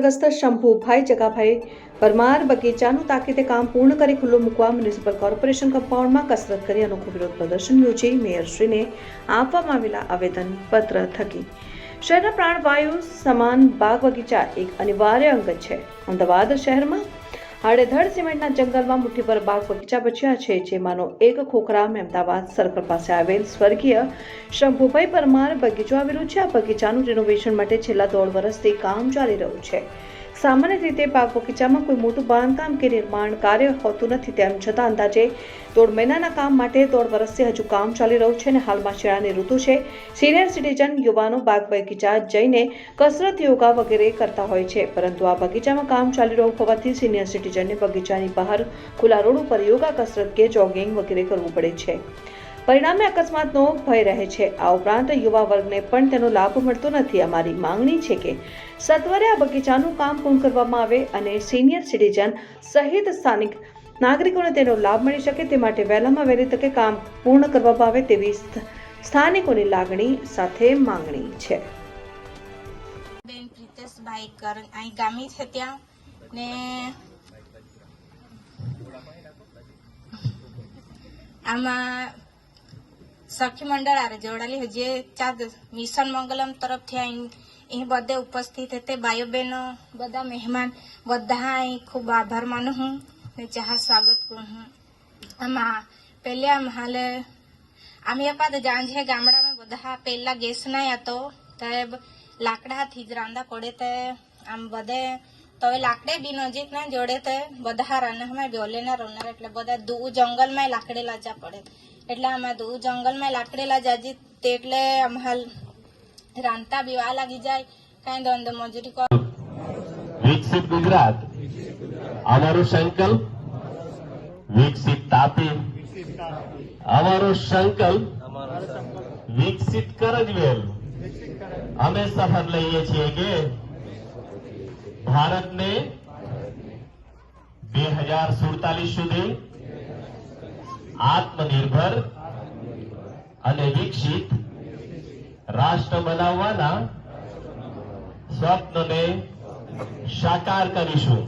સ્વર્ગસ્થ શંભુભાઈ જગાભાઈ પરમાર બગીચાનું તાકીદે કામ પૂર્ણ કરી ખુલ્લું મૂકવા મ્યુનિસિપલ કોર્પોરેશન કમ્પાઉન્ડમાં કસરત કરી અનોખું વિરોધ પ્રદર્શન યોજી મેયરશ્રીને આપવામાં આવેલા આવેદનપત્ર થકી શહેરના પ્રાણવાયુ સમાન બાગ બગીચા એક અનિવાર્ય અંગ છે। અમદાવાદ શહેરમાં આડેધડ સિમેન્ટના જંગલમાં મુઠ્ઠીભર બાગ બગીચા બચ્યા છે, જેમાંનો એક ખોખરામ અમદાવાદ સર્કલ પાસે આવેલ સ્વર્ગીય શંભુભાઈ પરમાર બગીચો આવેલું છે। આ બગીચાનું રિનોવેશન માટે છેલ્લા 1.5 વર્ષથી કામ ચાલી રહ્યું છે। સામાન્ય રીતે બાગ બગીચામાં કોઈ મોટું બાંધકામ કે નિર્માણ કાર્ય હોતું નથી, તેમ છતાં અંદાજે 1.5 મહિનાના કામ માટે 1.5 વર્ષથી હજુ કામ ચાલી રહ્યું છે અને હાલમાં શિયાળાની ઋતુ છે। સિનિયર સિટીઝન યુવાનો બાગ બગીચા જઈને કસરત, યોગા વગેરે કરતા હોય છે, પરંતુ આ બગીચામાં કામ ચાલી રહ્યું હોવાથી સિનિયર સિટીઝનને બગીચાની બહાર ખુલ્લા રોડ ઉપર યોગા, કસરત કે જોગિંગ વગેરે કરવું પડે છે। પરિણામે અકસ્માતનો ભય રહે છે। આ ઉપરાંત યુવા વર્ગને પણ તેનો લાભ મળતો નથી। અમારી માંગણી છે કે સત્વરે આ બગીચાનું કામ પૂર્ણ કરવામાં આવે અને સિનિયર સિટીઝન સહિત સ્થાનિક નાગરિકોને તેનો લાભ મળી શકે, તે માટે વહેલામાં વહેલી તકે કામ પૂર્ણ કરવામાં આવે તેવી સ્થાનિકોની લાગણી સાથે માંગણી છે। બેન પ્રિતેશભાઈ કરણ અહીં ગામી છે ત્યાં ને આમાં સખી મંડળ આરે જોડાયેલી જે ચાર મિશન મંગલમ તરફથી અહીં બધે ઉપસ્થિત હતે ભાઈઓ બહેનો બધા મહેમાન બધા અહીં ખૂબ આભાર માનું હું ને ચાહ સ્વાગત કરું હું। આમાં પહેલે આમ હાલે આમ એપાદ જાંજે ગામડામાં બધા પહેલા ગેસ નહીં હતો તે લાકડાથી જ રાંધા પડે તે આમ બધે તો લાકડે બી નજીક ના જોડે તે બધા રાનામાં બોલેના રોનાર એટલે બધા દૂર જંગલમાં લાકડે લાજા પડે એટલે અમે દૂર જંગલમાં લાકડે લાજાજી તે એટલે આમ હાલ રાંધતા બી વા લાગી જાય કઈ દંડ મજૂરી કર। વિકસિત ગુજરાત અમારો સંકલ્પ, વિકસિત તાપી અમારો સંકલ્પ, વિકસિત કરજવેલ અમે શપથ લઈએ છીએ કે ભારતને 2047 સુધી આત્મનિર્ભર અને વિકસિત રાષ્ટ્ર બનાવવાના સ્વપ્નને સાકાર કરીશું।